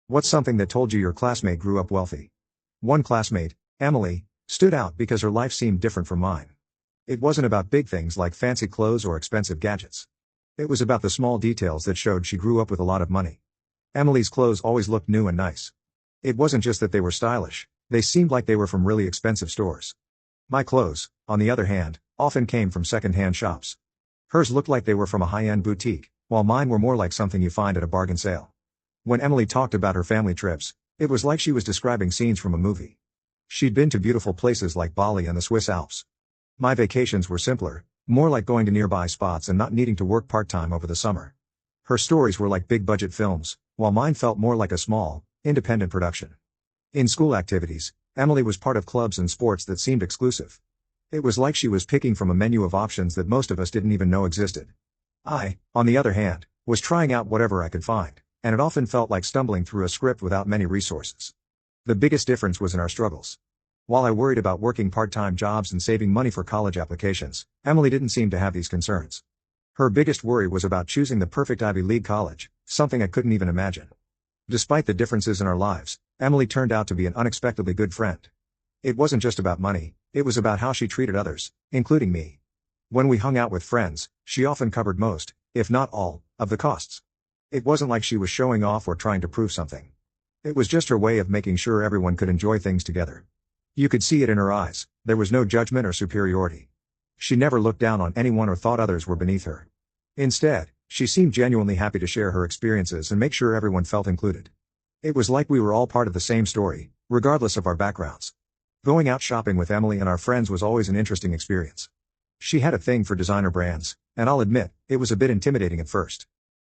What's something that told you your classmate grew up wealthy? One classmate, Emily, stood out because her life seemed different from mine. It wasn't about big things like fancy clothes or expensive gadgets. It was about the small details that showed she grew up with a lot of money. Emily's clothes always looked new and nice. It wasn't just that they were stylish, they seemed like they were from really expensive stores. My clothes, on the other hand, often came from second-hand shops. Hers looked like they were from a high-end boutique, while mine were more like something you find at a bargain sale. When Emily talked about her family trips, it was like she was describing scenes from a movie. She'd been to beautiful places like Bali and the Swiss Alps. My vacations were simpler, more like going to nearby spots and not needing to work part-time over the summer. Her stories were like big-budget films, while mine felt more like a small, independent production. In school activities, Emily was part of clubs and sports that seemed exclusive. It was like she was picking from a menu of options that most of us didn't even know existed. I, on the other hand, was trying out whatever I could find, and it often felt like stumbling through a script without many resources. The biggest difference was in our struggles. While I worried about working part-time jobs and saving money for college applications, Emily didn't seem to have these concerns. Her biggest worry was about choosing the perfect Ivy League college, something I couldn't even imagine. Despite the differences in our lives, Emily turned out to be an unexpectedly good friend. It wasn't just about money, it was about how she treated others, including me. When we hung out with friends, she often covered most, if not all, of the costs. It wasn't like she was showing off or trying to prove something. It was just her way of making sure everyone could enjoy things together. You could see it in her eyes, there was no judgment or superiority. She never looked down on anyone or thought others were beneath her. Instead, she seemed genuinely happy to share her experiences and make sure everyone felt included. It was like we were all part of the same story, regardless of our backgrounds. Going out shopping with Emily and our friends was always an interesting experience. She had a thing for designer brands, and I'll admit, it was a bit intimidating at first.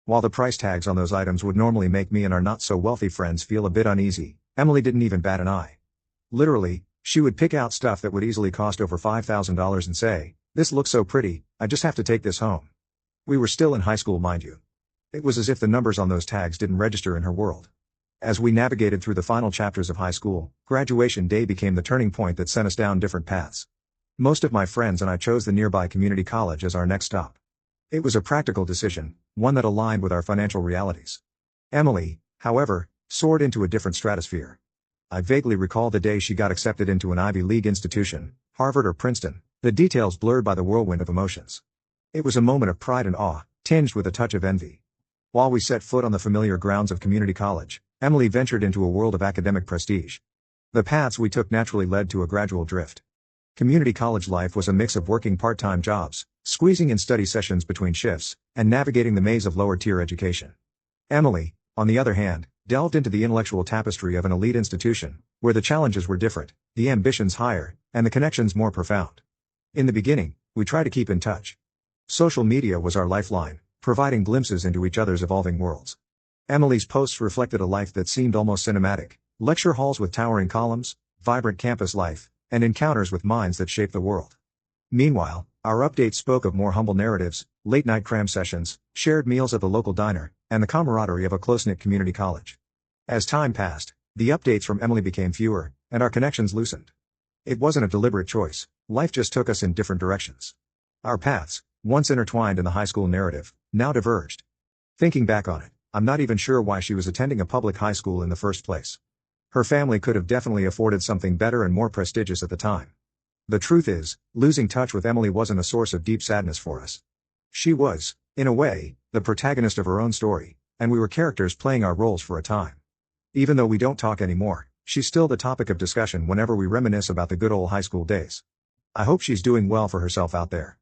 While the price tags on those items would normally make me and our not-so-wealthy friends feel a bit uneasy, Emily didn't even bat an eye. Literally, she would pick out stuff that would easily cost over $5,000 and say, "This looks so pretty, I just have to take this home." We were still in high school, mind you. It was as if the numbers on those tags didn't register in her world. As we navigated through the final chapters of high school, graduation day became the turning point that sent us down different paths. Most of my friends and I chose the nearby community college as our next stop. It was a practical decision, one that aligned with our financial realities. Emily, however, soared into a different stratosphere. I vaguely recall the day she got accepted into an Ivy League institution, Harvard or Princeton, the details blurred by the whirlwind of emotions. It was a moment of pride and awe, tinged with a touch of envy. While we set foot on the familiar grounds of community college, Emily ventured into a world of academic prestige. The paths we took naturally led to a gradual drift. Community college life was a mix of working part-time jobs, squeezing in study sessions between shifts, and navigating the maze of lower-tier education. Emily, on the other hand, delved into the intellectual tapestry of an elite institution, where the challenges were different, the ambitions higher, and the connections more profound. In the beginning, we tried to keep in touch. Social media was our lifeline, providing glimpses into each other's evolving worlds. Emily's posts reflected a life that seemed almost cinematic, lecture halls with towering columns, vibrant campus life, and encounters with minds that shape the world. Meanwhile, our updates spoke of more humble narratives, late-night cram sessions, shared meals at the local diner, and the camaraderie of a close-knit community college. As time passed, the updates from Emily became fewer, and our connections loosened. It wasn't a deliberate choice, life just took us in different directions. Our paths, once intertwined in the high school narrative, now diverged. Thinking back on it, I'm not even sure why she was attending a public high school in the first place. Her family could have definitely afforded something better and more prestigious at the time. The truth is, losing touch with Emily wasn't a source of deep sadness for us. She was, in a way, the protagonist of her own story, and we were characters playing our roles for a time. Even though we don't talk anymore, she's still the topic of discussion whenever we reminisce about the good old high school days. I hope she's doing well for herself out there.